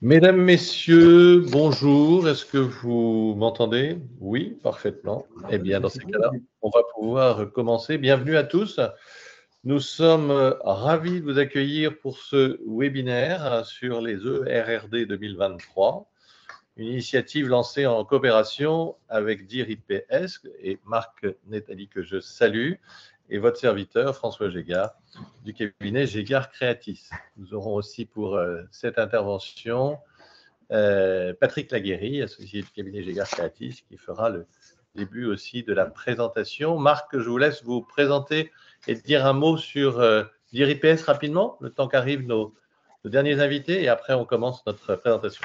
Mesdames, Messieurs, bonjour. Est-ce que vous m'entendez? Oui, parfaitement. Eh bien, dans ces cas-là, on va pouvoir commencer. Bienvenue à tous. Nous sommes ravis de vous accueillir pour ce webinaire sur les ERRD 2023, une initiative lancée en coopération avec DIR-IPS et Marc Netali, que je salue, et votre serviteur, François Gégard, du cabinet Gégard Creatis. Nous aurons aussi pour cette intervention Patrick Laguérie, associé du cabinet Gégard Creatis, qui fera le début aussi de la présentation. Marc, je vous laisse vous présenter et dire un mot sur DIR-IPS rapidement, le temps qu'arrivent nos derniers invités, et après on commence notre présentation.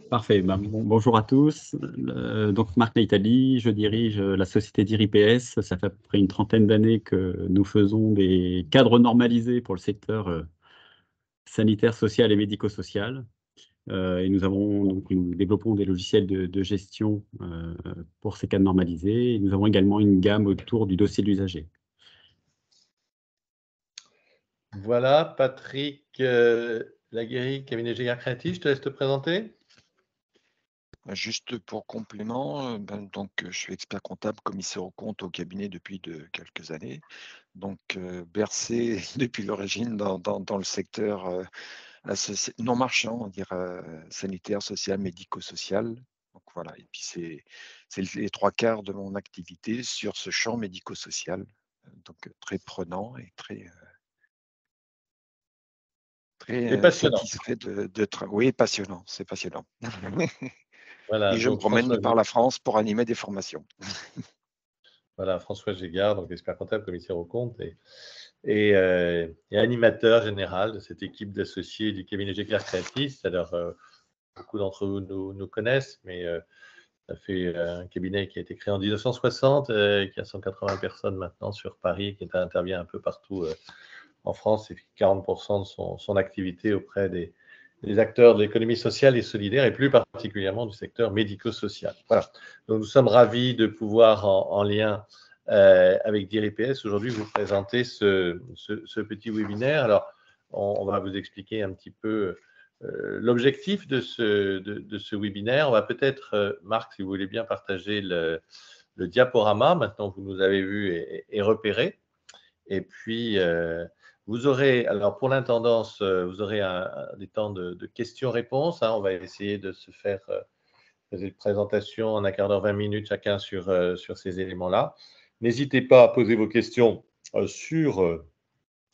Parfait. Bonjour à tous. Donc, Marc Neitali, je dirige la société DIR-IPS. Ça fait à peu près une trentaine d'années que nous faisons des cadres normalisés pour le secteur sanitaire, social et médico-social. Et nous développons des logiciels de gestion pour ces cadres normalisés. Et nous avons également une gamme autour du dossier de l'usager. Voilà, Patrick Laguérie, cabinet Gégard Creatis, je te laisse te présenter. Juste pour complément, donc je suis expert comptable, commissaire aux comptes au cabinet depuis quelques années. Donc bercé depuis l'origine dans le secteur non marchand, on dirait sanitaire, social, médico-social. Donc voilà, et puis c'est les trois quarts de mon activité sur ce champ médico-social, donc très prenant et très passionnant. satisfait oui, passionnant, c'est passionnant. Voilà, Et je me promène par la France pour animer des formations. Voilà, François Gégard, donc expert comptable, commissaire aux comptes et animateur général de cette équipe d'associés du cabinet Gégard Creatis. Alors, beaucoup d'entre vous nous connaissent, mais ça fait un cabinet qui a été créé en 1960, qui a 180 personnes maintenant sur Paris, qui intervient un peu partout en France, et 40% de son activité auprès des acteurs de l'économie sociale et solidaire, et plus particulièrement du secteur médico-social. Voilà. Donc, nous sommes ravis de pouvoir, en lien avec DIR-IPS, aujourd'hui vous présenter ce petit webinaire. Alors, on va vous expliquer un petit peu l'objectif de ce webinaire. On va peut-être, Marc, si vous voulez bien partager le diaporama, maintenant que vous nous avez vus et repérés. Et puis, vous aurez, alors pour l'intendance, vous aurez des temps de questions-réponses. On va essayer de se faire une présentation en un quart d'heure, 20 minutes chacun sur ces éléments-là. N'hésitez pas à poser vos questions sur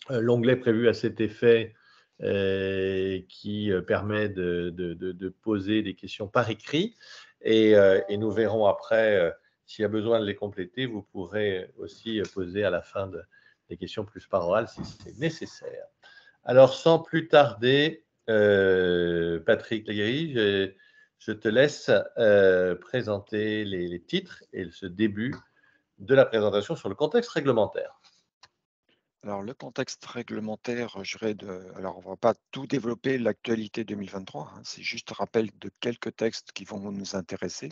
l'onglet prévu à cet effet qui permet de poser des questions par écrit. Et nous verrons après, s'il y a besoin de les compléter, vous pourrez aussi poser à la fin des questions plus par oral si c'est nécessaire. Alors, sans plus tarder, Patrick Laguérie, je te laisse présenter les titres et ce début de la présentation sur le contexte réglementaire. Alors, le contexte réglementaire, alors on ne va pas tout développer l'actualité 2023, c'est juste un rappel de quelques textes qui vont nous intéresser.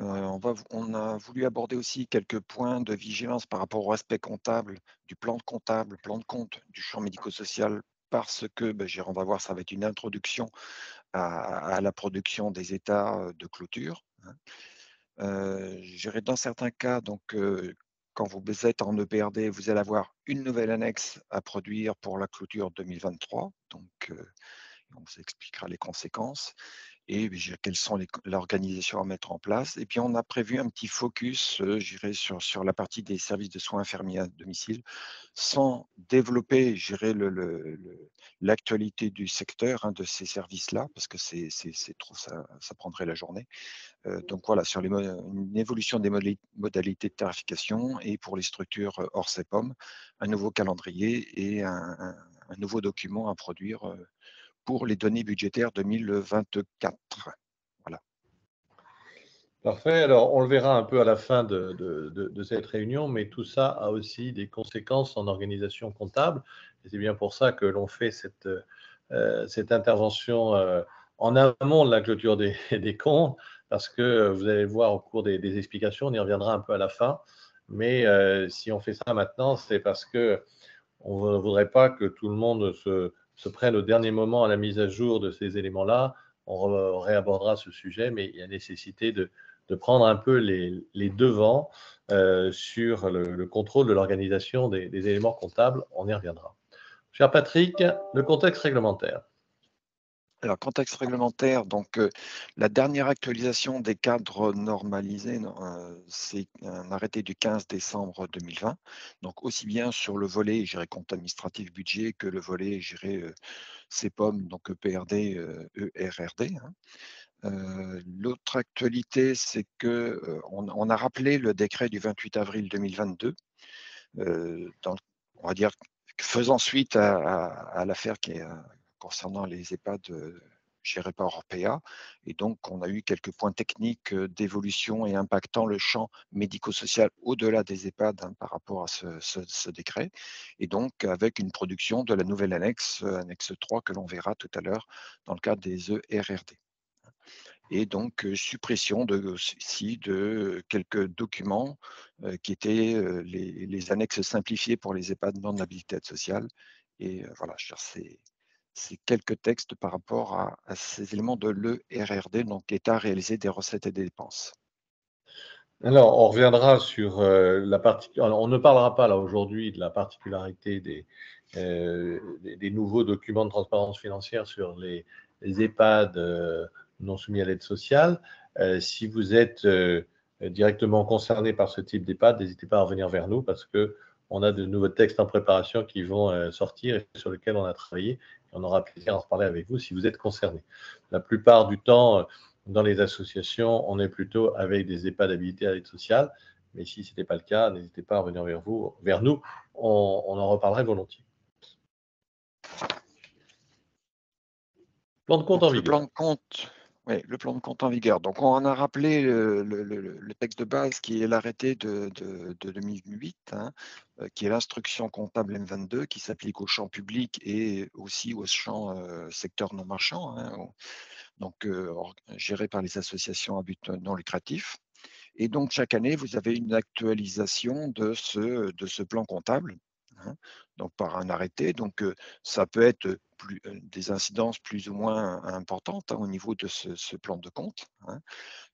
On a voulu aborder aussi quelques points de vigilance par rapport au respect comptable, du plan de comptable, plan de compte du champ médico-social, parce que, on va voir, ça va être une introduction à la production des états de clôture. Dans certains cas, donc, quand vous êtes en EPRD, vous allez avoir une nouvelle annexe à produire pour la clôture 2023. Donc, on vous expliquera les conséquences et quelles sont l'organisation à mettre en place. Et puis, on a prévu un petit focus, sur la partie des services de soins infirmiers à domicile, sans développer, l'actualité du secteur de ces services-là, parce que c'est trop, ça prendrait la journée. Donc voilà, sur une évolution des modalités de tarification et pour les structures hors CEPOM, un nouveau calendrier et un nouveau document à produire pour les données budgétaires 2024. Voilà. Parfait. Alors, on le verra un peu à la fin de cette réunion, mais tout ça a aussi des conséquences en organisation comptable. Et c'est bien pour ça que l'on fait cette intervention en amont de la clôture des comptes, parce que vous allez voir au cours des explications, on y reviendra un peu à la fin. Mais si on fait ça maintenant, c'est parce qu'on ne voudrait pas que tout le monde se se prenne au dernier moment à la mise à jour de ces éléments-là, on réabordera ce sujet, mais il y a nécessité de prendre un peu les devants sur le contrôle de l'organisation des éléments comptables. On y reviendra. Cher Patrick, le contexte réglementaire. Alors, contexte réglementaire, donc la dernière actualisation des cadres normalisés, c'est un arrêté du 15 décembre 2020. Donc, aussi bien sur le volet, je dirais, compte administratif budget que le volet, je dirais, CEPOM, donc EPRD, ERRD. L'autre actualité, c'est que on a rappelé le décret du 28 avril 2022, on va dire, faisant suite à l'affaire qui est concernant les EHPAD gérés par Orpea. Et donc, on a eu quelques points techniques d'évolution et impactant le champ médico-social au-delà des EHPAD par rapport à ce décret. Et donc, avec une production de la nouvelle annexe 3, que l'on verra tout à l'heure dans le cadre des ERRD. Et donc, suppression aussi de quelques documents qui étaient les annexes simplifiées pour les EHPAD non habilités sociale. Et voilà, c'est quelques textes par rapport à ces éléments de l'ERRD, donc l'État réalisé des recettes et des dépenses. Alors, on reviendra sur la partie. On ne parlera pas là aujourd'hui de la particularité des nouveaux documents de transparence financière sur les EHPAD non soumis à l'aide sociale. Si vous êtes directement concerné par ce type d'EHPAD, n'hésitez pas à revenir vers nous parce qu'on a de nouveaux textes en préparation qui vont sortir et sur lesquels on a travaillé. On aura plaisir à en reparler avec vous si vous êtes concerné. La plupart du temps, dans les associations, on est plutôt avec des EHPAD habilités à l'aide sociale. Mais si ce n'était pas le cas, n'hésitez pas à revenir vers nous. On en reparlerait volontiers. Plan de compte en vigueur. Le plan de compte en vigueur. Donc, on a rappelé le texte de base qui est l'arrêté de 2008, qui est l'instruction comptable M22 qui s'applique au champ public et aussi au champ secteur non marchand, donc géré par les associations à but non lucratif. Et donc, chaque année, vous avez une actualisation de ce plan comptable, donc par un arrêté. Donc, ça peut être des incidences plus ou moins importantes au niveau de ce plan de compte.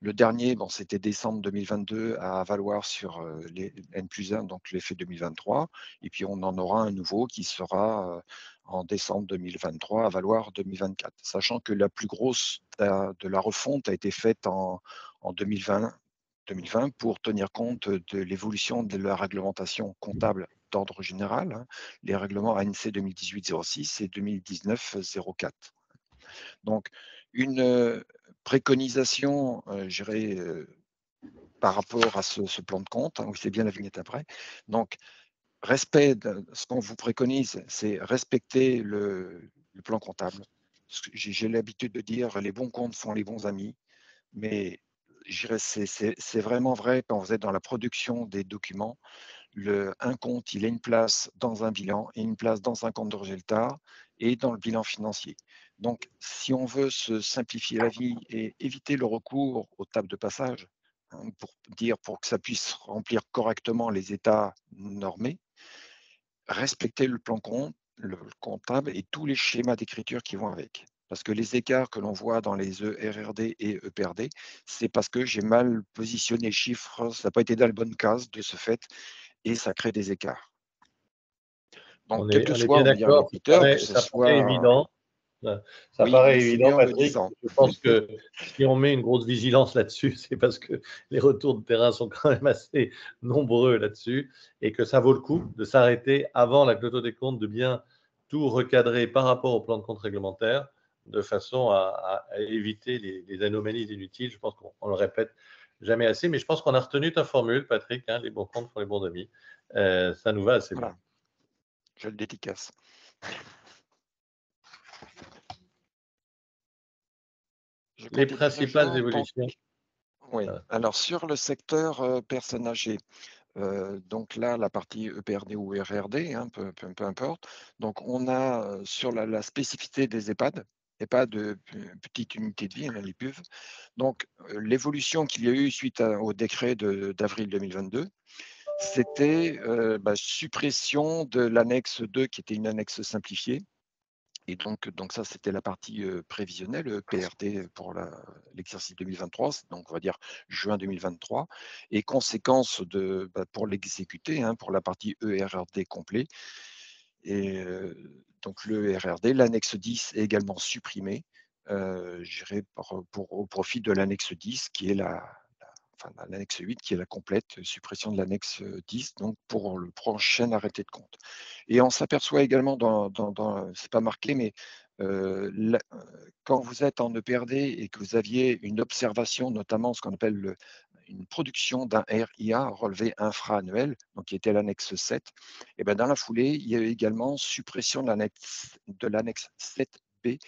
Le dernier, c'était décembre 2022 à valoir sur les N+1, donc l'effet 2023. Et puis, on en aura un nouveau qui sera en décembre 2023 à valoir 2024. Sachant que la plus grosse de la refonte a été faite en 2020 pour tenir compte de l'évolution de la réglementation comptable d'ordre général, les règlements ANC 2018-06 et 2019-04. Donc, une préconisation, je dirais, par rapport à ce plan de compte, oui, c'est bien la vignette après. Donc, ce qu'on vous préconise, c'est respecter le plan comptable. J'ai l'habitude de dire, les bons comptes font les bons amis, mais c'est vraiment vrai quand vous êtes dans la production des documents. Un compte, il a une place dans un bilan et une place dans un compte de résultat et dans le bilan financier. Donc, si on veut se simplifier la vie et éviter le recours aux tables de passage, pour que ça puisse remplir correctement les états normés, respecter le plan comptable et tous les schémas d'écriture qui vont avec. Parce que les écarts que l'on voit dans les ERRD et EPRD, c'est parce que j'ai mal positionné les chiffres, ça n'a pas été dans la bonne case de ce fait, et ça crée des écarts. Donc, quel que soit, bien d'accord, ça paraît évident. Ça paraît évident, Patrick. Je pense que si on met une grosse vigilance là-dessus, c'est parce que les retours de terrain sont quand même assez nombreux là-dessus et que ça vaut le coup de s'arrêter avant la clôture des comptes, de bien tout recadrer par rapport au plan de compte réglementaire de façon à éviter les anomalies inutiles. Je pense qu'on le répète jamais assez, mais je pense qu'on a retenu ta formule, Patrick, les bons comptes font les bons amis. Ça nous va assez bien. Je le dédicace. Les principales évolutions. Oui, alors sur le secteur personnes âgées, donc là, la partie EPRD ou RRD, peu importe. Donc, on a sur la spécificité des EHPAD de petite unité de vie, les PUV. Donc, l'évolution qu'il y a eu suite au décret d'avril 2022, c'était suppression de l'annexe 2, qui était une annexe simplifiée, Et donc ça, c'était la partie prévisionnelle, PRD pour l'exercice 2023, donc on va dire juin 2023. Et conséquence pour l'exécuter, hein, pour la partie ERRD complet. Et donc le ERRD, l'annexe 10 est également supprimé, au profit de l'annexe 10 qui est l'annexe 8 qui est la complète suppression de l'annexe 10, donc pour le prochain arrêté de compte. Et on s'aperçoit également, c'est pas marqué, mais quand vous êtes en EPRD et que vous aviez une observation, notamment ce qu'on appelle une production d'un RIA, relevé infra-annuel, donc qui était l'annexe 7, et bien dans la foulée, il y a eu également suppression de l'annexe 7B,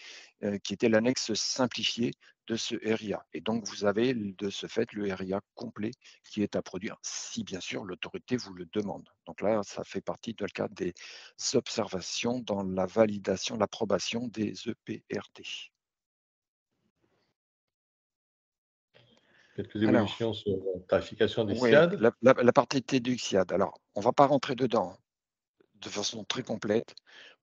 qui était l'annexe simplifiée de ce RIA. Et donc, vous avez de ce fait le RIA complet qui est à produire, si bien sûr l'autorité vous le demande. Donc là, ça fait partie de le cadre des observations dans la validation, l'approbation des EPRD. Quelques évolutions sur la tarification du Oui, SIAD. la partie T du SIAD. Alors, on ne va pas rentrer dedans de façon très complète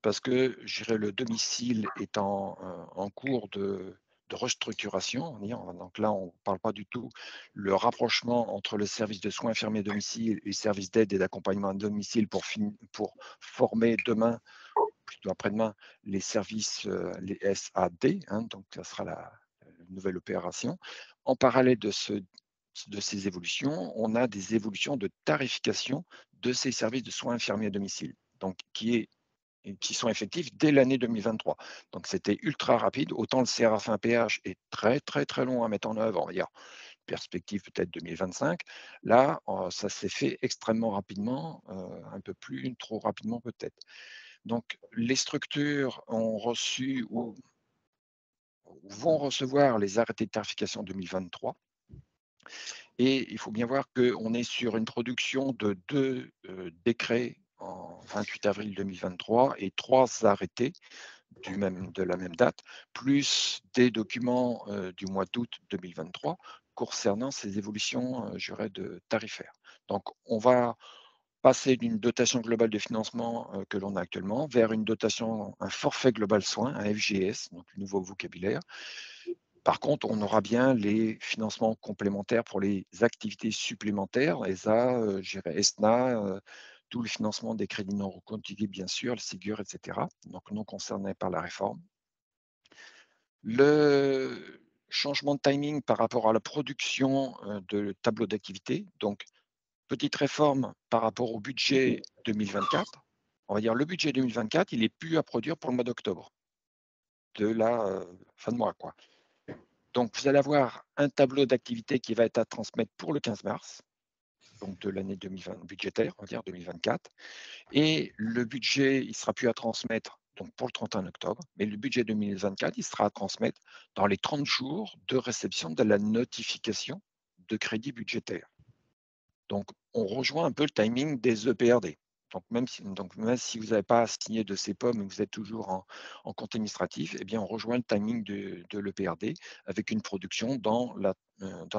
parce que je dirais, le domicile est en cours de restructuration. Donc là, on ne parle pas du tout le rapprochement entre le service de soins infirmiers à domicile et le service d'aide et d'accompagnement à domicile pour former demain, plutôt après-demain, les services, les SAD. Hein, donc, ça sera la nouvelle opération. En parallèle de ces évolutions, on a des évolutions de tarification de ces services de soins infirmiers à domicile, donc qui sont effectifs dès l'année 2023. Donc c'était ultra rapide. Autant le CRF1-PH est très très très long à mettre en œuvre, on va dire perspective peut-être 2025. Là, ça s'est fait extrêmement rapidement, un peu plus trop rapidement peut-être. Donc les structures ont reçu ou vont recevoir les arrêtés de tarification 2023. Et il faut bien voir qu'on est sur une production de 2 décrets en 28 avril 2023 et 3 arrêtés de la même date, plus des documents du mois d'août 2023 concernant ces évolutions tarifaires. Donc, on va passer d'une dotation globale de financement que l'on a actuellement vers un forfait global soins, un FGS, donc le nouveau vocabulaire. Par contre, on aura bien les financements complémentaires pour les activités supplémentaires, ESA, ESNA, tout le financement des crédits non reconduits, bien sûr, le Ségur, etc., donc non concernés par la réforme. Le changement de timing par rapport à la production de tableau d'activité, donc petite réforme par rapport au budget 2024. On va dire le budget 2024, il n'est plus à produire pour le mois d'octobre, de la fin de mois, quoi. Donc, vous allez avoir un tableau d'activité qui va être à transmettre pour le 15 mars, donc de l'année 2020 budgétaire, on va dire 2024. Et le budget, il ne sera plus à transmettre donc pour le 31 octobre, mais le budget 2024, il sera à transmettre dans les 30 jours de réception de la notification de crédit budgétaire. Donc, on rejoint un peu le timing des EPRD. Donc, même si vous n'avez pas signé de CEPOM et que vous êtes toujours en compte administratif, eh bien, on rejoint le timing de l'EPRD avec une production dans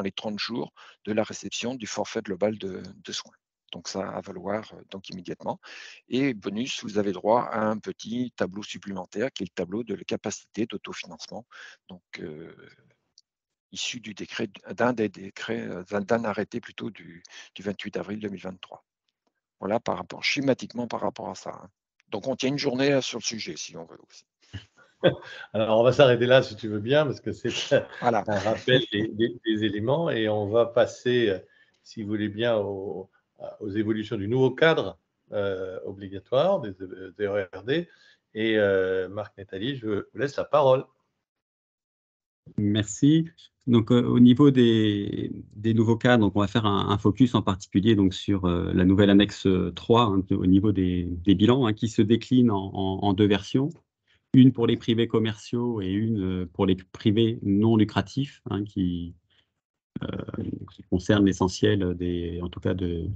les 30 jours de la réception du forfait global de soins. Donc, ça à valoir donc immédiatement. Et bonus, vous avez droit à un petit tableau supplémentaire qui est le tableau de la capacité d'autofinancement. Donc, issu d'un arrêté plutôt du 28 avril 2023. Voilà, schématiquement par rapport à ça. Hein. Donc, on tient une journée là, sur le sujet, si on veut aussi. Alors, on va s'arrêter là, si tu veux bien, parce que c'est Voilà. un rappel des éléments, et on va passer, si vous voulez bien, aux évolutions du nouveau cadre obligatoire des ERRD. Et Marc Nathalie, je vous laisse la parole. Merci. Donc, au niveau des nouveaux cas, donc on va faire un focus en particulier donc, sur la nouvelle annexe 3 hein, au niveau des bilans, hein, qui se décline en 2 versions. Une pour les privés commerciaux et une pour les privés non lucratifs, hein, qui concernent l'essentiel en tout cas des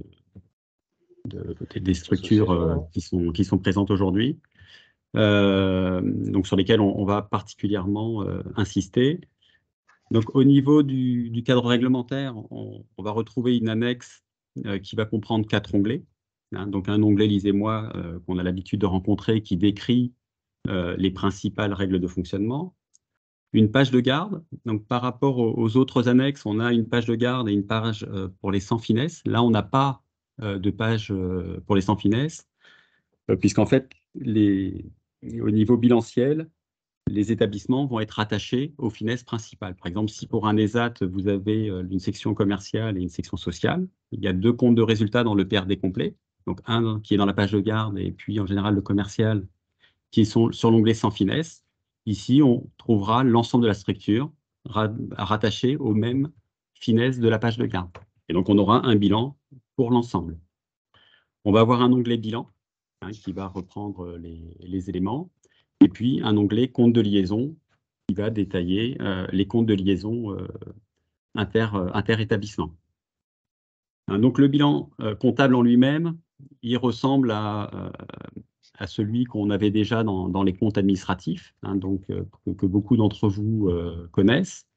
structures qui sont présentes aujourd'hui. Donc sur lesquelles on va particulièrement insister. Donc, au niveau du cadre réglementaire, on va retrouver une annexe qui va comprendre 4 onglets. Hein, donc, un onglet, lisez-moi, qu'on a l'habitude de rencontrer, qui décrit les principales règles de fonctionnement. Une page de garde. Donc, par rapport aux autres annexes, on a une page de garde et une page pour les sans finesse. Là, on n'a pas de page pour les sans finesse, puisqu'en fait, au niveau bilanciel, les établissements vont être attachés aux finesses principales. Par exemple, si pour un ESAT, vous avez une section commerciale et une section sociale, il y a 2 comptes de résultats dans le PRD complet. Donc, un qui est dans la page de garde et puis en général le commercial qui sont sur l'onglet sans finesse. Ici, on trouvera l'ensemble de la structure rattachée aux mêmes finesses de la page de garde. Et donc, on aura un bilan pour l'ensemble. On va avoir un onglet bilan qui va reprendre les éléments. Et puis, un onglet compte de liaison qui va détailler les comptes de liaison inter-établissement. Donc, le bilan comptable en lui-même, il ressemble à celui qu'on avait déjà dans les comptes administratifs, donc, que beaucoup d'entre vous connaissent.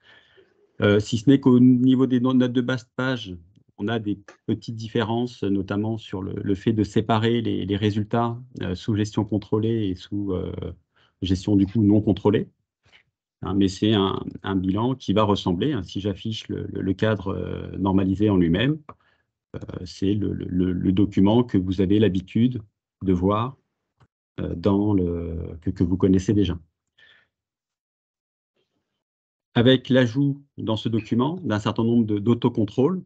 Si ce n'est qu'au niveau des notes de bas de page, on a des petites différences, notamment sur le fait de séparer les résultats sous gestion contrôlée et sous gestion du coup non contrôlée. Mais c'est un bilan qui va ressembler, si j'affiche le cadre normalisé en lui-même, c'est le document que vous avez l'habitude de voir que vous connaissez déjà. Avec l'ajout dans ce document d'un certain nombre d'autocontrôles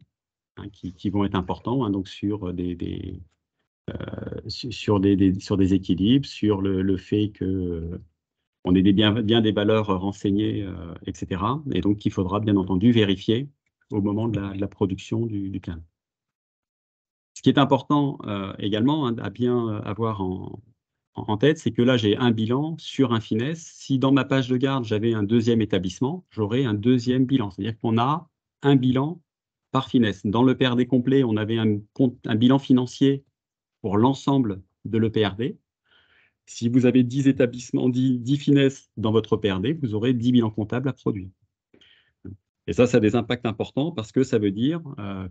qui vont être importants, donc sur des équilibres, sur le fait qu'on ait bien des valeurs renseignées, etc. Et donc, il faudra bien entendu vérifier au moment de la production du plan. Ce qui est important également à bien avoir en tête, c'est que là, j'ai un bilan sur un finesse. Si dans ma page de garde, j'avais un deuxième établissement, j'aurais un deuxième bilan. C'est-à-dire qu'on a un bilan par finesse. Dans le PRD complet, on avait un bilan financier pour l'ensemble de l'EPRD. Si vous avez 10 établissements, 10 finesses dans votre PRD, vous aurez 10 bilans comptables à produire. Et ça a des impacts importants parce que ça veut dire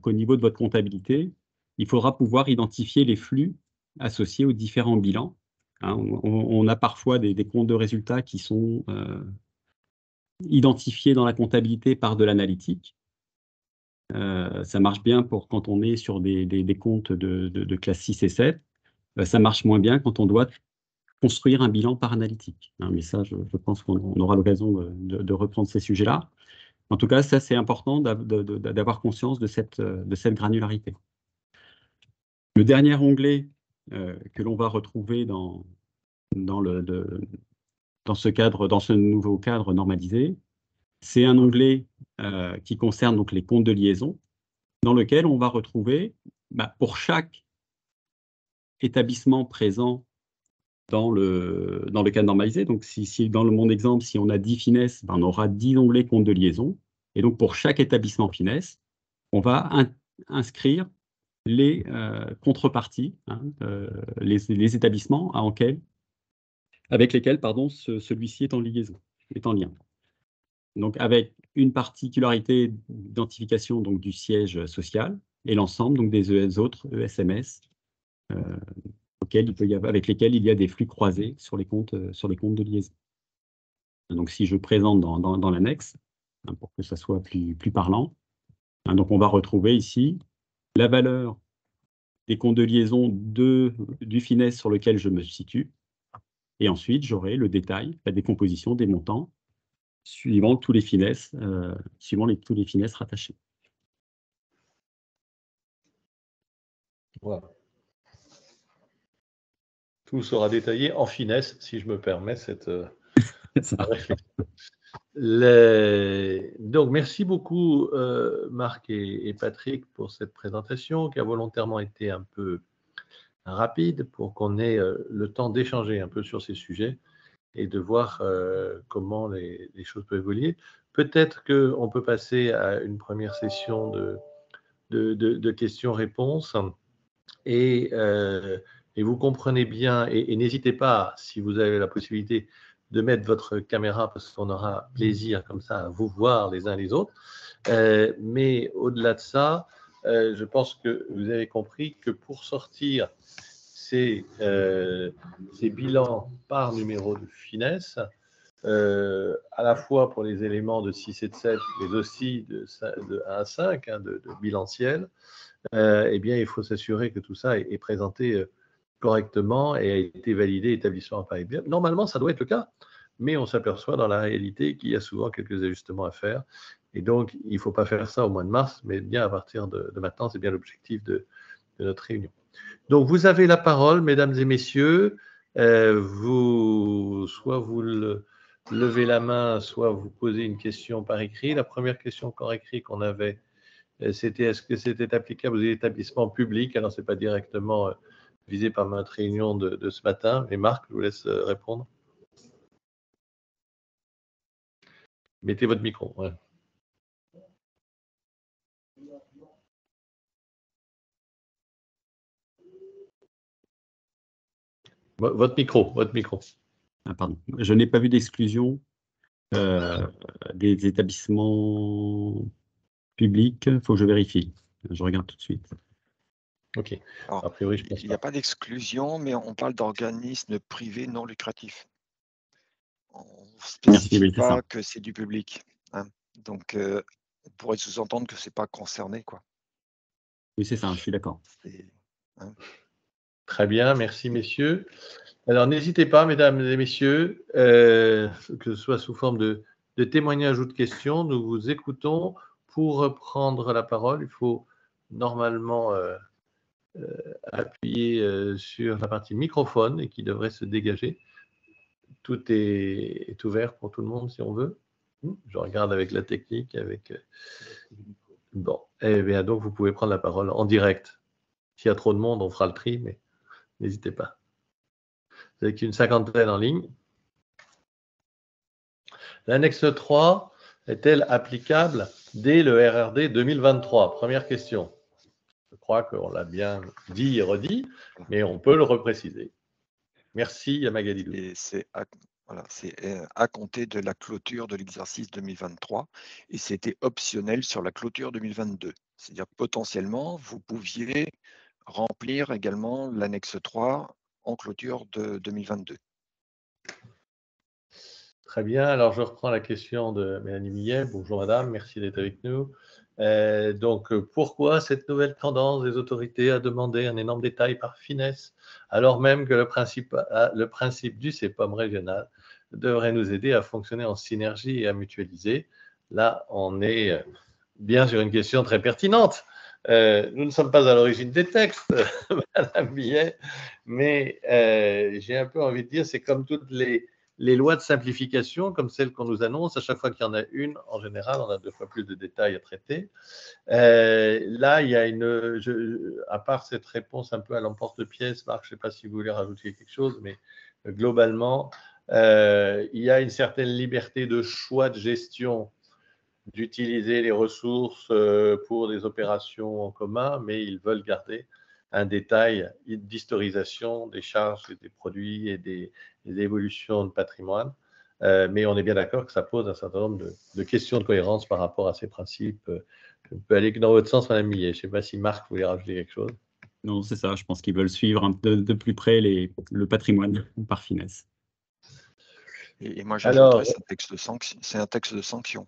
qu'au niveau de votre comptabilité, il faudra pouvoir identifier les flux associés aux différents bilans. On a parfois des comptes de résultats qui sont identifiés dans la comptabilité par de l'analytique. Ça marche bien quand on est sur des comptes de classe 6 et 7. Ça marche moins bien quand on doit construire un bilan par analytique. Mais ça, je pense qu'on aura l'occasion de reprendre ces sujets-là. En tout cas, ça, c'est important d'avoir conscience de cette granularité. Le dernier onglet que l'on va retrouver dans ce nouveau cadre normalisé, c'est un onglet qui concerne donc les comptes de liaison, dans lequel on va retrouver pour chaque établissement présent dans le cadre normalisé. Donc, si dans mon exemple, si on a 10 finesses, on aura 10 onglets comptes de liaison. Et donc, pour chaque établissement finesse, on va inscrire les contreparties, les établissements avec lesquels celui-ci est en liaison, est en lien. Donc, avec une particularité d'identification du siège social et l'ensemble des autres ESMS avec lesquels il y a des flux croisés sur les comptes de liaison. Donc, si je présente dans l'annexe, pour que ça soit plus parlant, donc on va retrouver ici la valeur des comptes de liaison du finesse sur lequel je me situe, et ensuite j'aurai le détail, la décomposition des montants suivant tous les finesses rattachés. Voilà. Tout sera détaillé en finesse, si je me permets cette réflexion. Donc, merci beaucoup, Marc et Patrick, pour cette présentation qui a volontairement été un peu rapide pour qu'on ait le temps d'échanger un peu sur ces sujets et de voir comment les choses peuvent évoluer. Peut-être qu'on peut passer à une première session de questions-réponses et vous comprenez bien, et n'hésitez pas, si vous avez la possibilité, de mettre votre caméra parce qu'on aura plaisir comme ça à vous voir les uns les autres. Mais au-delà de ça, je pense que vous avez compris que pour sortir ces bilans par numéro de finesse, à la fois pour les éléments de 6 et de 7, mais aussi de 1 à 5, hein, de bilanciel, eh bien, il faut s'assurer que tout ça est présenté correctement et a été validé établissement par bien. Normalement, ça doit être le cas, mais on s'aperçoit dans la réalité qu'il y a souvent quelques ajustements à faire. Et donc, il ne faut pas faire ça au mois de mars, mais bien à partir de maintenant, c'est bien l'objectif de notre réunion. Donc, vous avez la parole, mesdames et messieurs. Soit vous levez la main, soit vous posez une question par écrit. La première question par écrit qu'on avait, c'était est-ce que c'était applicable aux établissements publics? Alors, ce n'est pas directement visé par notre réunion de ce matin. Mais Marc, je vous laisse répondre. Mettez votre micro. Ouais. Votre micro. Ah, pardon. Je n'ai pas vu d'exclusion des établissements publics. Il faut que je vérifie. Je regarde tout de suite. OK. Alors, a priori, je pense il n'y a pas d'exclusion, mais on parle d'organismes privés non lucratifs. On ne spécifie pas que c'est du public. Hein. Donc, on pourrait sous-entendre que ce n'est pas concerné, quoi. Oui, c'est ça, je suis d'accord. Hein. Très bien, merci messieurs. Alors, n'hésitez pas, mesdames et messieurs, que ce soit sous forme de témoignages ou de questions, nous vous écoutons. Pour prendre la parole, il faut normalement appuyer sur la partie microphone et qui devrait se dégager. Tout est ouvert pour tout le monde si on veut. Je regarde avec la technique, Bon, eh bien donc vous pouvez prendre la parole en direct. S'il y a trop de monde, on fera le tri, mais n'hésitez pas. Vous n'avez qu'une cinquantaine en ligne. L'annexe 3 est-elle applicable dès le RRD 2023? Première question. Je crois qu'on l'a bien dit et redit, mais on peut le repréciser. Merci, Yamagalilou. C'est à compter de la clôture de l'exercice 2023 et c'était optionnel sur la clôture 2022. C'est-à-dire potentiellement, vous pouviez remplir également l'annexe 3 en clôture de 2022. Très bien. Alors, je reprends la question de Mélanie Millet. Bonjour, madame. Merci d'être avec nous. Donc, pourquoi cette nouvelle tendance des autorités à demander un énorme détail par finesse, alors même que le principe du CEPOM régional devrait nous aider à fonctionner en synergie et à mutualiser? Là, on est bien sur une question très pertinente. Nous ne sommes pas à l'origine des textes, madame Millet, mais j'ai un peu envie de dire, c'est comme toutes les lois de simplification, comme celles qu'on nous annonce, à chaque fois qu'il y en a une, en général, on a 2 fois plus de détails à traiter. Là, il y a à part cette réponse un peu à l'emporte-pièce, Marc, je ne sais pas si vous voulez rajouter quelque chose, mais globalement, il y a une certaine liberté de choix de gestion d'utiliser les ressources pour des opérations en commun, mais ils veulent garder un détail d'historisation des charges et des produits et des évolutions de patrimoine. Mais on est bien d'accord que ça pose un certain nombre de questions de cohérence par rapport à ces principes. Je peux aller dans votre sens, Madame Millet. Je ne sais pas si Marc voulait rajouter quelque chose. Non, c'est ça. Je pense qu'ils veulent suivre de plus près le patrimoine par finesse. Et moi, j'ajouterais, c'est un texte de sanction,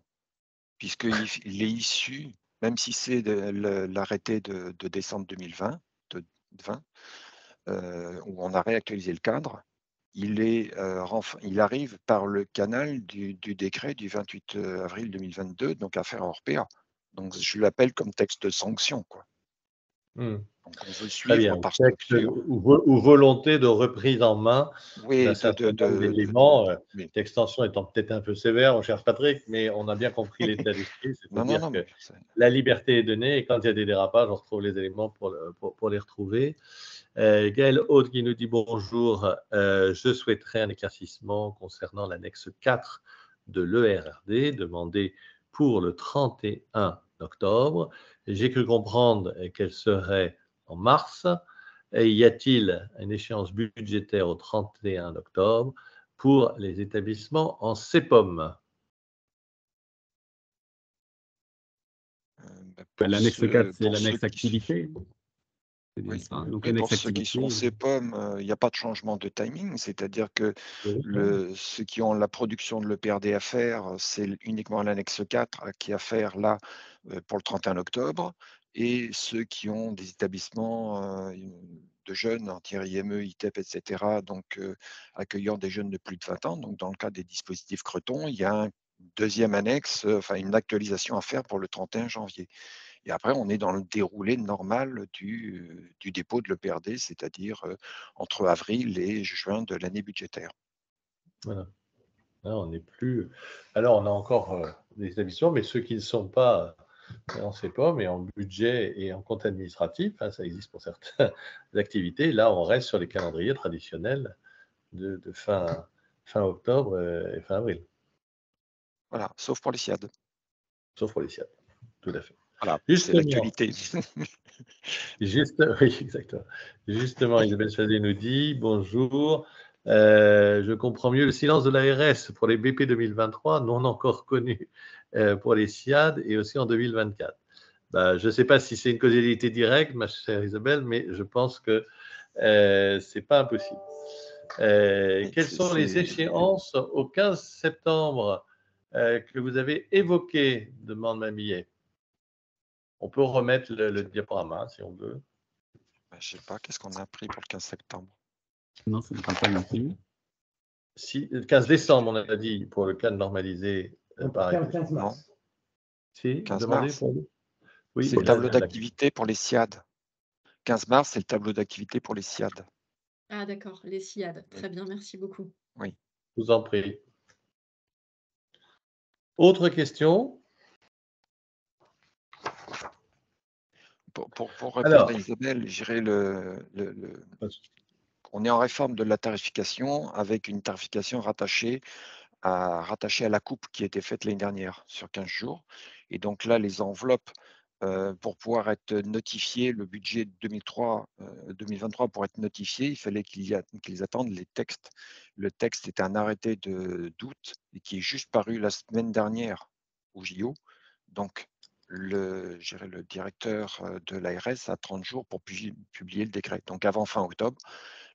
puisqu'il est issu, même si c'est l'arrêté de décembre 2020, où on a réactualisé le cadre, il arrive par le canal du décret du 28 avril 2022, donc affaire Orpea. Donc, je l'appelle comme texte de sanction, quoi. Donc, on veut suivre par structure. Ou volonté de reprise en main d'un certain nombre d'éléments. L'extension étant peut-être un peu sévère, mon cher Patrick, mais on a bien compris l'état d'esprit. C'est-à-dire que la liberté est donnée et quand il y a des dérapages, on retrouve les éléments pour les retrouver. Gaël Haute qui nous dit bonjour, je souhaiterais un éclaircissement concernant l'annexe 4 de l'ERRD demandé pour le 31 octobre. J'ai cru comprendre qu'elle serait en mars. Et y a-t-il une échéance budgétaire au 31 octobre pour les établissements en CEPOM? L'annexe 4, c'est l'annexe activité. C'est bien Oui. ça. Donc, Et pour l'annexe ceux qui sont activité, CEPOM, il n'y a pas de changement de timing, c'est-à-dire que ceux qui ont la production de l'EPRD à faire, c'est uniquement l'annexe 4 qui est à faire là pour le 31 octobre. Et ceux qui ont des établissements de jeunes, anti-IME, ITEP, etc., donc accueillant des jeunes de plus de 20 ans, donc dans le cas des dispositifs Creton, il y a un deuxième annexe, enfin une actualisation à faire pour le 31 janvier. Et après, on est dans le déroulé normal du dépôt de l'EPRD, c'est-à-dire entre avril et juin de l'année budgétaire. Voilà. Là, on n'est plus. Alors, on a encore des établissements, mais ceux qui ne sont pas, on ne sait pas, mais en budget et en compte administratif, hein, ça existe pour certaines activités. Là, on reste sur les calendriers traditionnels de fin octobre et fin avril, Voilà, sauf pour les SIAD. sauf pour les SIAD. Tout à fait. Voilà, c'est Justement, l'actualité. oui, exactement. Justement, Isabelle Chazé nous dit bonjour. Je comprends mieux le silence de l'ARS pour les BP 2023, non encore connus pour les SIAD et aussi en 2024. Je ne sais pas si c'est une causalité directe, ma chère Isabelle, mais je pense que ce n'est pas impossible. Quelles sont les échéances au 15 septembre que vous avez évoquées, demande Mamillet. On peut remettre le diaporama si on veut. Je ne sais pas, qu'est-ce qu'on a appris pour le 15 septembre? non, ça ne sera pas non plus. Si, le 15 décembre, on a dit, pour le cadre normalisé par arrêté. 15 Non, mars. Si, 15 demandez mars. pour vous. Oui, C'est le tableau d'activité pour les SIAD. 15 mars, c'est le tableau d'activité pour les SIAD. Ah d'accord, les SIAD. Très bien, merci beaucoup. Oui. Je vous en prie. Autre question? Pour répondre à Isabelle, je dirais on est en réforme de la tarification avec une tarification rattachée à la coupe qui a été faite l'année dernière sur 15 jours. Et donc là, les enveloppes pour pouvoir être notifiées, le budget 2023 pour être notifié, il fallait qu'ils attendent les textes. Le texte était un arrêté d'août et qui est juste paru la semaine dernière au JO. Donc, le directeur de l'ARS a 30 jours pour publier le décret. Donc, avant fin octobre,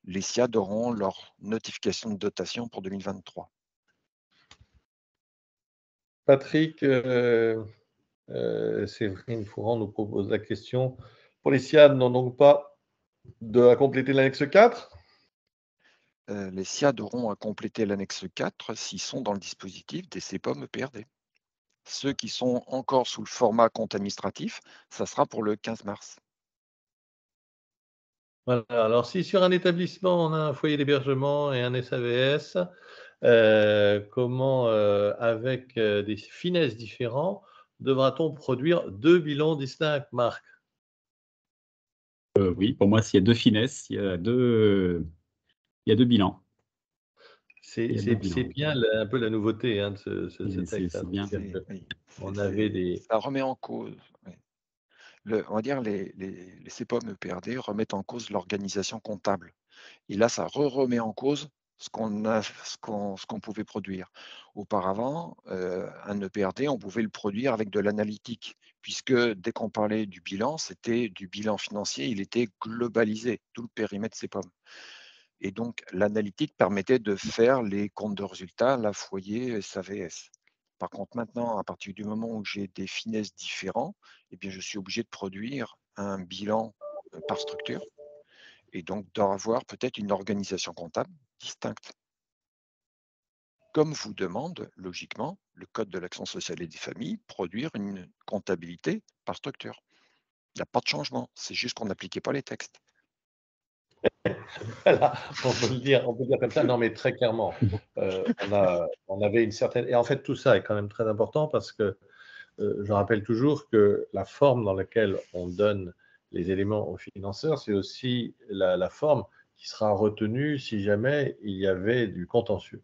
les SIAD auront leur notification de dotation pour 2023. Patrick, Séverine Fourant nous propose la question. Pour les SIAD, n'ont donc pas à compléter l'annexe 4? Les SIAD auront à compléter l'annexe 4 s'ils sont dans le dispositif des CEPOM EPRD. Ceux qui sont encore sous le format compte administratif, ça sera pour le 15 mars. Voilà. Alors, si sur un établissement, on a un foyer d'hébergement et un SAVS, comment, avec des finesses différents, devra-t-on produire 2 bilans distincts, Marc? Oui, pour moi, s'il y a deux finesses, il y a deux bilans. C'est bien un peu la nouveauté de ce texte. C'est bien. On avait des... Ça remet en cause. Oui. On va dire les CEPOM EPRD remettent en cause l'organisation comptable. Et là, ça remet en cause ce qu'on pouvait produire. Auparavant, un EPRD, on pouvait le produire avec de l'analytique, puisque dès qu'on parlait du bilan, c'était du bilan financier, il était globalisé, tout le périmètre CEPOM. Et donc, l'analytique permettait de faire les comptes de résultats, la foyer, SAVS. Par contre, maintenant, à partir du moment où j'ai des finesses différents, eh bien, je suis obligé de produire un bilan par structure et donc d'avoir peut-être une organisation comptable distincte. Comme vous demande, logiquement, le Code de l'action sociale et des familles, produire une comptabilité par structure. Il n'y a pas de changement, c'est juste qu'on n'appliquait pas les textes. Voilà, on peut le dire comme ça. Non, mais très clairement, on avait une certaine... Et en fait, tout ça est quand même très important parce que je rappelle toujours que la forme dans laquelle on donne les éléments aux financeurs, c'est aussi la forme qui sera retenue si jamais il y avait du contentieux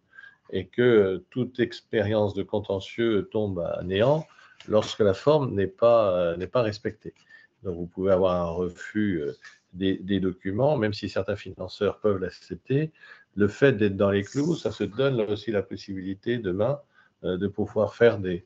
et que toute expérience de contentieux tombe à néant lorsque la forme n'est pas respectée. Donc, vous pouvez avoir un refus des documents, même si certains financeurs peuvent l'accepter. Le fait d'être dans les clous, ça se donne aussi la possibilité demain de pouvoir faire des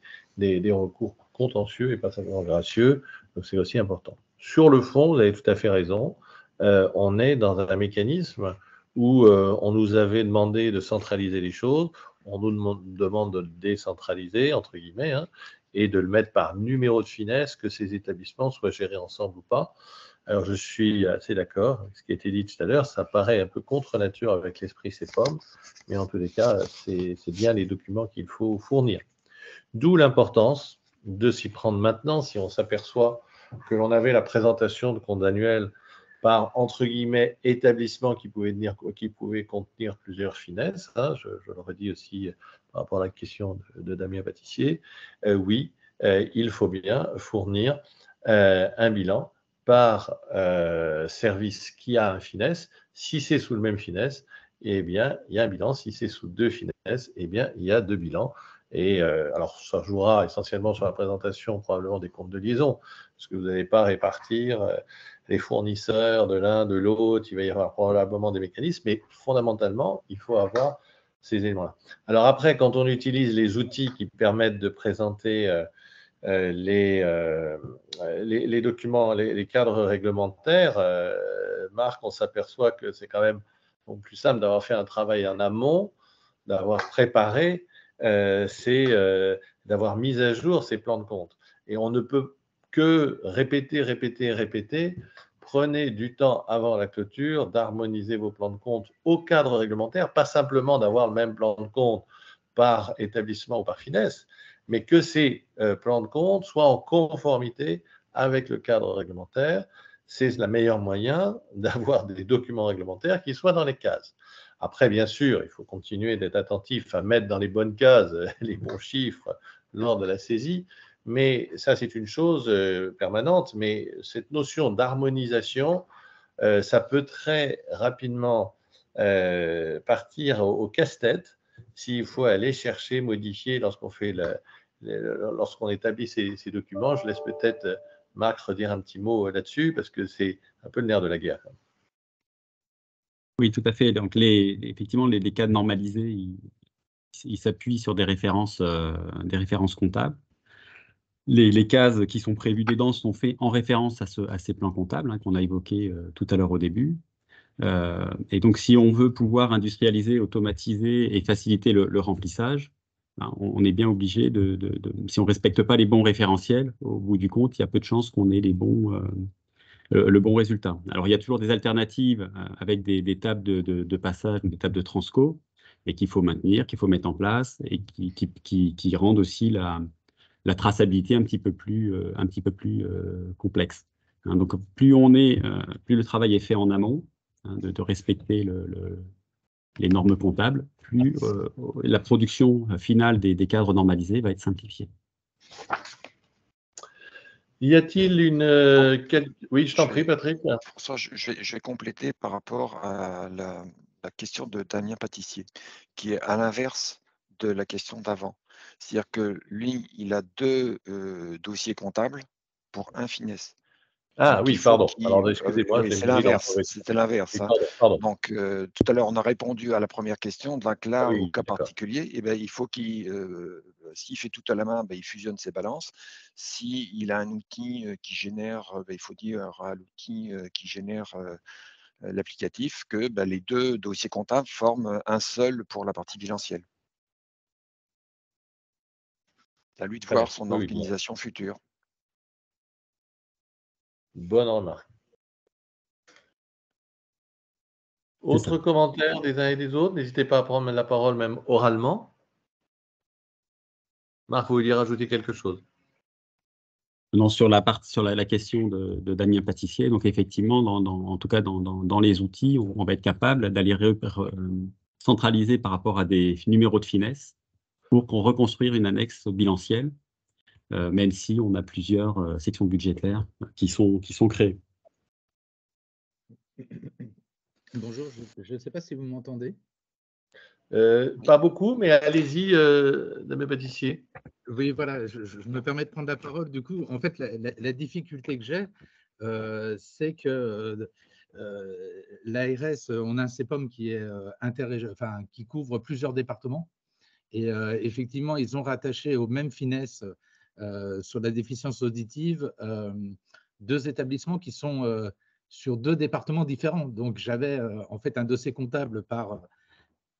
recours contentieux et pas simplement gracieux. Donc, c'est aussi important. Sur le fond, vous avez tout à fait raison. on est dans un mécanisme où on nous avait demandé de centraliser les choses, on nous demande de le décentraliser, entre guillemets, hein, et de le mettre par numéro de finesse, que ces établissements soient gérés ensemble ou pas. Alors, je suis assez d'accord avec ce qui a été dit tout à l'heure. Ça paraît un peu contre nature avec l'esprit CEPOM, mais en tous les cas, c'est bien les documents qu'il faut fournir. D'où l'importance de s'y prendre maintenant. Si on s'aperçoit que l'on avait la présentation de comptes annuels par, entre guillemets, établissement qui pouvait contenir plusieurs finesses, hein, je l'aurais dit aussi par rapport à la question de Damien Baptisier, oui, il faut bien fournir un bilan par service qui a un finesse. Si c'est sous le même finesse, eh bien, il y a un bilan. Si c'est sous deux finesses, eh bien, il y a deux bilans. Et alors, ça jouera essentiellement sur la présentation probablement des comptes de liaison, parce que vous n'allez pas répartir les fournisseurs de l'un, de l'autre, il va y avoir probablement des mécanismes, mais fondamentalement, il faut avoir ces éléments-là. Alors après, quand on utilise les outils qui permettent de présenter les documents, les cadres réglementaires, Marc, on s'aperçoit que c'est quand même plus simple d'avoir fait un travail en amont, d'avoir préparé, c'est d'avoir mis à jour ces plans de compte. Et on ne peut que répéter. Prenez du temps avant la clôture d'harmoniser vos plans de compte au cadre réglementaire, pas simplement d'avoir le même plan de compte par établissement ou par finesse, mais que ces plans de compte soient en conformité avec le cadre réglementaire. C'est le meilleur moyen d'avoir des documents réglementaires qui soient dans les cases. Après, bien sûr, il faut continuer d'être attentif à mettre dans les bonnes cases les bons chiffres lors de la saisie, mais ça, c'est une chose permanente. Mais cette notion d'harmonisation, ça peut très rapidement partir au casse-tête s'il faut aller chercher, modifier lorsqu'on établit ces documents. Je laisse peut-être Marc redire un petit mot là-dessus, parce que c'est un peu le nerf de la guerre. Oui, tout à fait. Donc, effectivement, les cadres normalisés, ils s'appuient sur des références comptables. Les cases qui sont prévues dedans sont faites en référence à ces plans comptables, hein, qu'on a évoqués tout à l'heure au début. Et donc, si on veut pouvoir industrialiser, automatiser et faciliter le remplissage, ben, on est bien obligé si on ne respecte pas les bons référentiels, au bout du compte, il y a peu de chances qu'on ait le bon résultat. Alors, il y a toujours des alternatives avec des tables de passage, des tables de transco, et qu'il faut maintenir, qu'il faut mettre en place, et qui rendent aussi la traçabilité un petit peu plus complexe. Hein, donc, plus le travail est fait en amont, hein, de respecter les normes comptables, plus la production finale des cadres normalisés va être simplifiée. Y a-t-il Oui, je t'en prie, Patrick. François, je vais compléter par rapport à la question de Damien Pâtissier, qui est à l'inverse de la question d'avant. C'est-à-dire que lui, il a deux dossiers comptables pour un finesse. Ah Donc, oui, pardon. Alors, excusez-moi, oui, j'ai c'est mis dans l'inverse. C'était l'inverse. Hein. Pardon. Donc, tout à l'heure, on a répondu à la première question. Donc là, Oui, au cas d'accord. particulier, eh ben, il faut s'il fait tout à la main, ben, il fusionne ses balances. S'il a un outil qui génère, ben, il faut dire à l'outil qui génère l'applicatif que ben, les deux dossiers comptables forment un seul pour la partie bilancielle. C'est à lui de voir son organisation future. Bonne remarque. Autre commentaire des uns et des autres? N'hésitez pas à prendre la parole même oralement. Marc, vous vouliez rajouter quelque chose? Non, sur la question de Damien Pâtissier, donc effectivement, en tout cas dans les outils, on va être capable d'aller centraliser par rapport à des numéros de finesse pour reconstruire une annexe bilancielle, même si on a plusieurs sections budgétaires qui sont créées. Bonjour, je ne sais pas si vous m'entendez. Pas beaucoup, mais allez-y, Damien Pâtissier. Oui, voilà, je me permets de prendre la parole. Du coup, en fait, la difficulté que j'ai, c'est que l'ARS, on a un CEPOM qui est qui couvre plusieurs départements. Et effectivement, ils ont rattaché aux mêmes finesses sur la déficience auditive deux établissements qui sont sur 2 départements différents. Donc, j'avais en fait un dossier comptable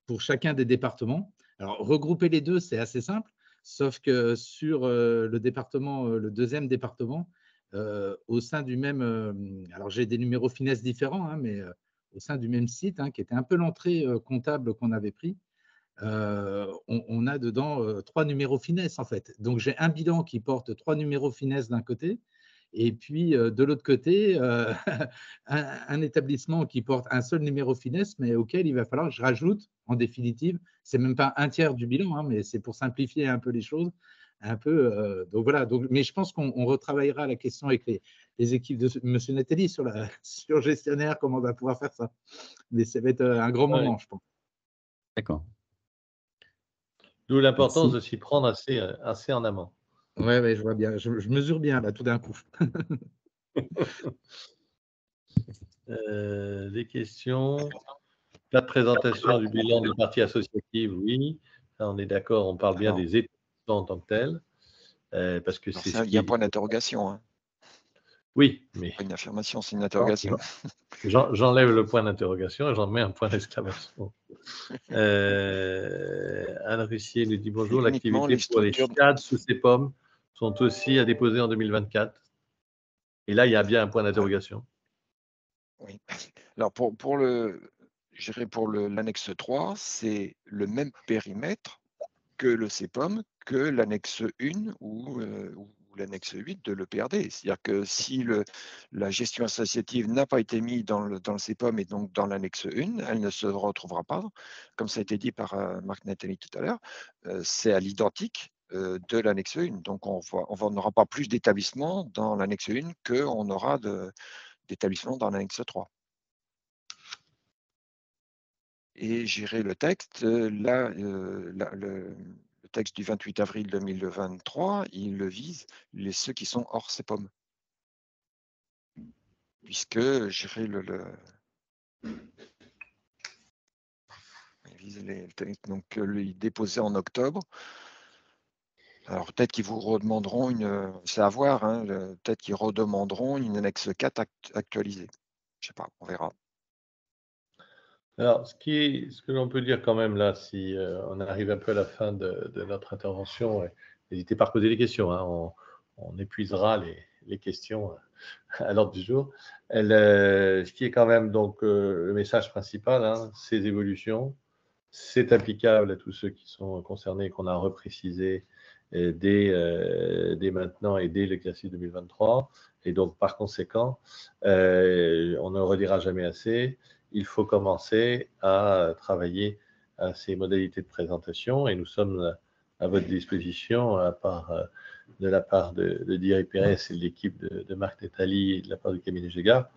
pour chacun des départements. Alors, regrouper les deux, c'est assez simple, sauf que sur le département, le deuxième département, au sein du même, alors j'ai des numéros finesse différents, hein, mais au sein du même site, hein, qui était un peu l'entrée comptable qu'on avait pris, on a dedans 3 numéros finesse en fait. Donc j'ai un bilan qui porte 3 numéros finesse d'un côté, et puis de l'autre côté, un établissement qui porte un seul numéro finesse, mais auquel il va falloir que je rajoute, en définitive, c'est même pas un tiers du bilan, hein, mais c'est pour simplifier un peu les choses. Un peu, donc voilà. Donc, mais je pense qu'on retravaillera la question avec les équipes de M. Nathalie sur gestionnaire, comment on va pouvoir faire ça. Mais ça va être un grand moment, je pense. D'accord. D'où l'importance de s'y prendre assez en amont. Oui, ouais, je vois bien. Je mesure bien, là, tout d'un coup. Des questions. La présentation du bilan des parties associatives, oui. Ça, on est d'accord, on parle bien des établissements en tant que tels. Parce que c'est il y a un point d'interrogation. Hein. Oui, mais. Pas une affirmation, c'est une interrogation. J'enlève le point d'interrogation et j'en mets un point d'exclamation. Anne Russier nous dit bonjour. L'activité pour les SHIAD sous ces pommes sont aussi à déposer en 2024. Et là, il y a bien un point d'interrogation. Oui. Alors, pour l'annexe 3, c'est le même périmètre que le CEPOM, que l'annexe 1 ou l'annexe 8 de l'EPRD. C'est-à-dire que si la gestion associative n'a pas été mise dans le CEPOM et donc dans l'annexe 1, elle ne se retrouvera pas, comme ça a été dit par Marc Nathalie tout à l'heure, c'est à l'identique de l'annexe 1. Donc, on n'aura pas plus d'établissements dans l'annexe 1 qu'on aura d'établissements dans l'annexe 3. Et j'irai le texte, le texte du 28 avril 2023, il le vise ceux qui sont hors CEPOM. Puisque j'irai il vise donc il déposé en octobre. Alors peut-être qu'ils vous redemanderont c'est à voir, hein, peut-être qu'ils redemanderont une annexe 4 actualisée. Je ne sais pas, on verra. Alors, ce que l'on peut dire quand même là, si on arrive un peu à la fin de notre intervention, n'hésitez pas à poser des questions, hein, on épuisera les questions à l'ordre du jour. Ce qui est quand même donc le message principal, hein, ces évolutions, c'est applicable à tous ceux qui sont concernés, qu'on a reprécisé dès maintenant et dès l'exercice 2023. Et donc, par conséquent, on ne le redira jamais assez, il faut commencer à travailler à ces modalités de présentation et nous sommes à votre disposition de la part de DIRIPS et de l'équipe de Marc Nathalie et de la part du cabinet Gégard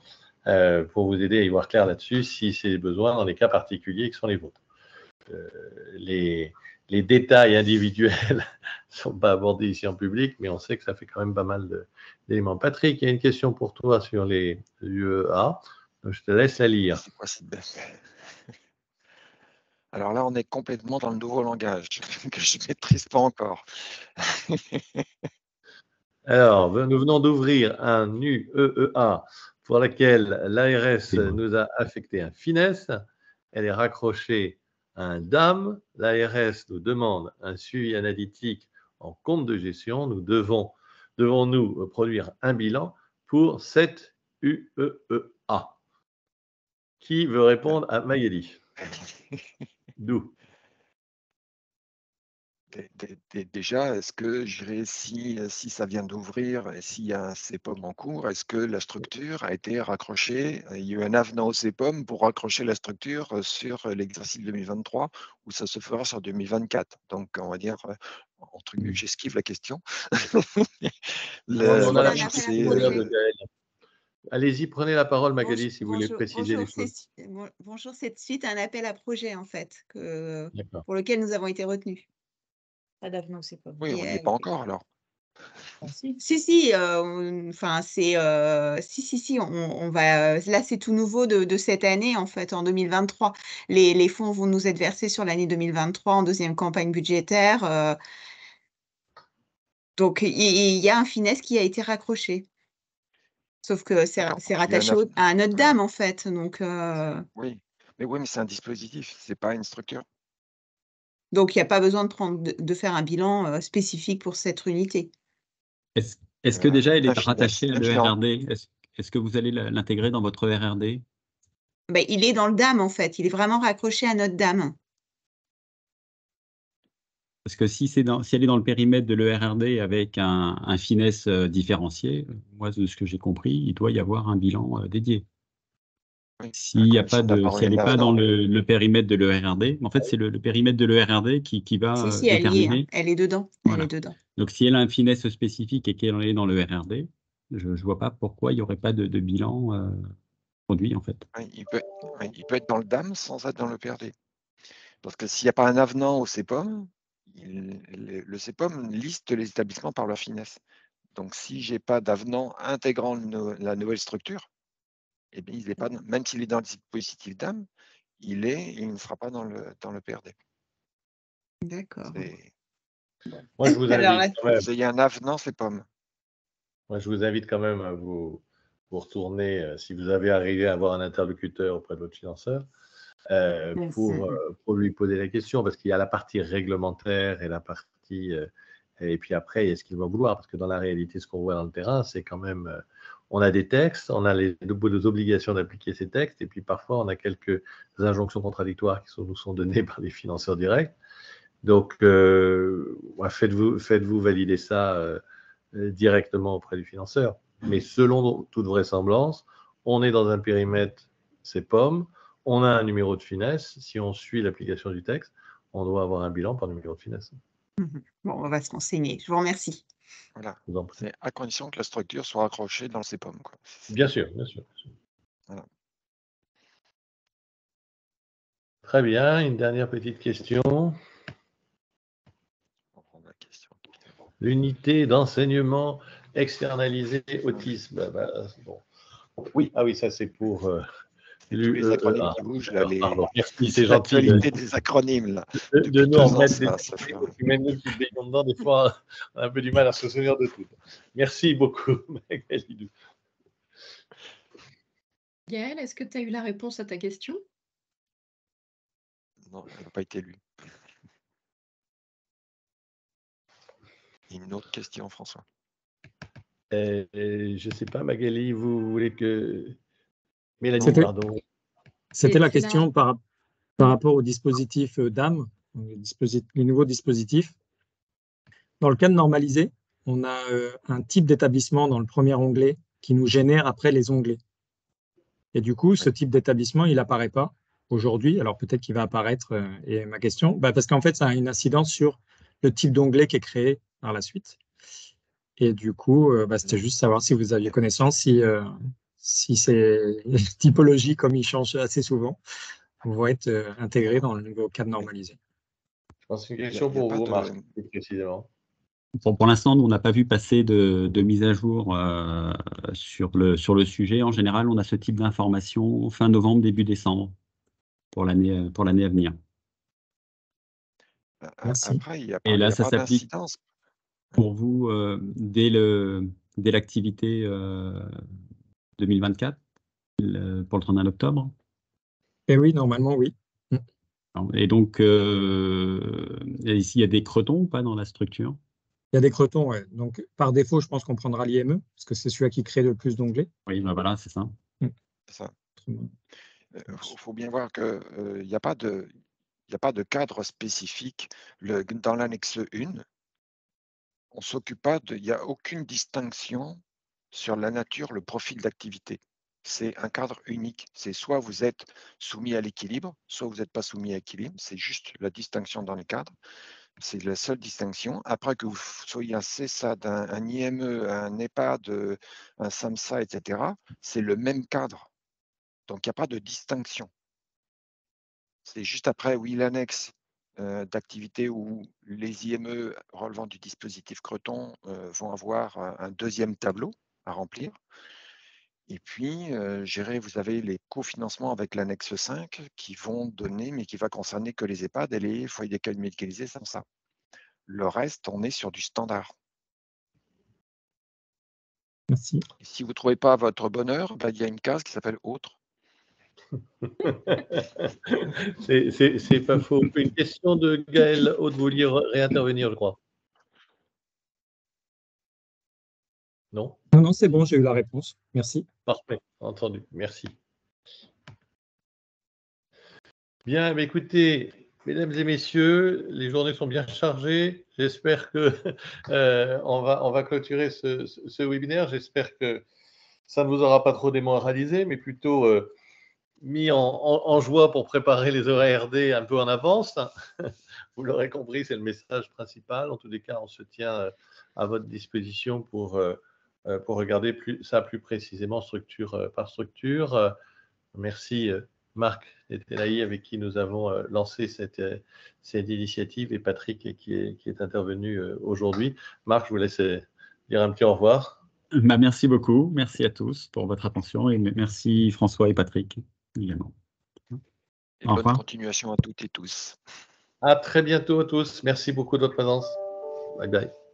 pour vous aider à y voir clair là-dessus si c'est besoin dans les cas particuliers qui sont les vôtres. Les détails individuels ne sont pas abordés ici en public, mais on sait que ça fait quand même pas mal d'éléments. Patrick, il y a une question pour toi sur les UEA. Je te laisse la lire. C'est quoi cette bête? Alors là, on est complètement dans le nouveau langage que je ne maîtrise pas encore. Alors, nous venons d'ouvrir un UEA pour laquelle l'ARS nous a affecté un finesse. Elle est raccrochée à un DAM. L'ARS nous demande un suivi analytique en compte de gestion. Nous devons-nous produire un bilan pour cette UEA? Qui veut répondre à Maëlie? D'où? Déjà, est-ce que si ça vient d'ouvrir et s'il y a un CEPOM en cours, est-ce que la structure a été raccrochée? Il y a eu un avenant au CEPOM pour raccrocher la structure sur l'exercice 2023 ou ça se fera sur 2024? Donc, on va dire, entre guillemets, j'esquive la question. Allez-y, prenez la parole, Magali, si vous voulez préciser les choses. Bonjour, c'est suite à un appel à projet, en fait, pour lequel nous avons été retenus. Pas d'avenant, c'est pas. Oui, on n'y est pas encore alors. Si, enfin si, on va, là c'est tout nouveau de cette année en fait, en 2023. Les fonds vont nous être versés sur l'année 2023 en deuxième campagne budgétaire. Donc il y a un finesse qui a été raccroché Sauf que c'est D'accord. Il y a rattaché un à un autre ouais. DAM, en fait. Donc, Oui, mais c'est un dispositif, c'est pas une structure. il n'y a pas besoin de faire un bilan spécifique pour cette unité. Est-ce que déjà elle Un est rattachée à un bilan. l'ERRD? Est-ce que vous allez l'intégrer dans votre ERRD? Ben, il est dans le DAM, en fait. Il est vraiment raccroché à notre DAM. Parce que si elle est dans le périmètre de l'ERRD avec un finesse différencié, moi, de ce que j'ai compris, il doit y avoir un bilan dédié. Oui, à S'il y a condition pas d'avoir si elle n'est une pas dans avenant. le périmètre de l'ERRD, en fait, c'est le périmètre de l'ERRD qui va Si, elle y est, hein. déterminer. Elle est dedans. Elle Voilà. est dedans. Donc, si elle a un finesse spécifique et qu'elle est dans le RRD, je ne vois pas pourquoi il n'y aurait pas de bilan produit, en fait. Oui, il peut être dans le DAM sans être dans le PRD. Parce que s'il n'y a pas un avenant au CEPOM, le CEPOM liste les établissements par leur finesse. Donc, si je n'ai pas d'avenant intégrant la nouvelle structure, eh bien, il est pas, même s'il est dans le dispositif DAM, il ne sera pas dans le PRD. D'accord. Moi, je vous Alors invite là, quand même. Il y a un avenant CEPOM. Moi, je vous invite quand même à vous retourner, si vous avez arrivé à avoir un interlocuteur auprès de votre financeur, pour lui poser la question, parce qu'il y a la partie réglementaire et la partie. Et puis après, est-ce qu'il va vouloir? Parce que dans la réalité, ce qu'on voit dans le terrain, c'est quand même. On a des textes, on a les obligations d'appliquer ces textes, et puis parfois, on a quelques injonctions contradictoires qui nous sont données par les financeurs directs. Donc, faites-vous valider ça directement auprès du financeur. Mais selon toute vraisemblance, on est dans un périmètre CEPOM, on a un numéro de finesse. Si on suit l'application du texte, on doit avoir un bilan par numéro de finesse. Bon, on va se renseigner. Je vous remercie. Voilà. C'est à condition que la structure soit accrochée dans le CEPOM. Quoi. Bien sûr, bien sûr. Voilà. Très bien. Une dernière petite question. On va prendre la question. L'unité d'enseignement externalisé autisme. Bon. Oui, ah oui, ça c'est pour Et tous les acronymes qui bougent, là, pardon, merci, c'est gentil l'actualité des acronymes, là. de Depuis nous en 2 ans, mettre ça, des ça fait... même nous qui baignons dedans, des fois, on a un peu du mal à se souvenir de tout. Merci beaucoup, Magali. Gaëlle, est-ce que tu as eu la réponse à ta question? Non, elle n'a pas été lue. Une autre question, François. Je ne sais pas, Magali, vous voulez que... Mélanie, pardon. C'était la question par rapport au dispositif DAM, le nouveau dispositif. Dans le cadre normalisé, on a un type d'établissement dans le premier onglet qui nous génère après les onglets. Et du coup, ce type d'établissement, il n'apparaît pas aujourd'hui. Alors peut-être qu'il va apparaître. Et ma question, parce qu'en fait, ça a une incidence sur le type d'onglet qui est créé par la suite. Et du coup, c'était juste savoir si vous aviez connaissance, si ces typologies, comme ils changent assez souvent, vont être intégrées dans le nouveau cadre normalisé. Je pense que c'est une question pour vous, Marc, plus précisément. Pour l'instant, nous, on n'a pas vu passer de mise à jour sur le sujet. En général, on a ce type d'information fin novembre, début décembre pour l'année à venir. Merci. Après, il n'y a Et là, ça pas s'applique d'incidence. pour vous dès l'activité 2024, pour le 31 octobre? Et oui, normalement, oui. Et donc, ici, il y a des cretons ou pas dans la structure? Il y a des cretons, ouais. Donc, par défaut, je pense qu'on prendra l'IME, parce que c'est celui qui crée le plus d'onglets. Oui, voilà, c'est ça. C'est ça. Il faut bien voir qu'il n'y a pas de cadre spécifique. Dans l'annexe 1, on s'occupe pas il n'y a aucune distinction sur la nature, le profil d'activité. C'est un cadre unique. C'est soit vous êtes soumis à l'équilibre, soit vous n'êtes pas soumis à l'équilibre. C'est juste la distinction dans les cadres. C'est la seule distinction. Après que vous soyez un CESAD, un IME, un EHPAD, un SAMSA, etc., c'est le même cadre. Donc, il n'y a pas de distinction. C'est juste après, oui, l'annexe d'activité où les IME relevant du dispositif Creton vont avoir un deuxième tableau à remplir. Et puis, vous avez les cofinancements avec l'annexe 5 qui vont donner, mais qui va concerner que les EHPAD et les foyers d'accueil médicalisés sans ça. Le reste, on est sur du standard. Merci. Et si vous ne trouvez pas votre bonheur, il y a une case qui s'appelle Autre. C'est pas faux. Une question de Gaël Aude, vous vouliez réintervenir, je crois. Non? Non, non, c'est bon, j'ai eu la réponse. Merci. Parfait, entendu. Merci. Bien, mais écoutez, mesdames et messieurs, les journées sont bien chargées. J'espère que on va clôturer ce webinaire. J'espère que ça ne vous aura pas trop démoralisé, mais plutôt mis en joie pour préparer les ERD un peu en avance. Vous l'aurez compris, c'est le message principal. En tous les cas, on se tient à votre disposition pour regarder ça plus précisément structure par structure. Merci Marc Etelahi avec qui nous avons lancé cette initiative et Patrick qui est intervenu aujourd'hui. Marc, je vous laisse dire un petit au revoir. Merci beaucoup, merci à tous pour votre attention et merci François et Patrick également. Et bonne continuation à toutes et tous. À très bientôt à tous. Merci beaucoup de votre présence. Bye bye.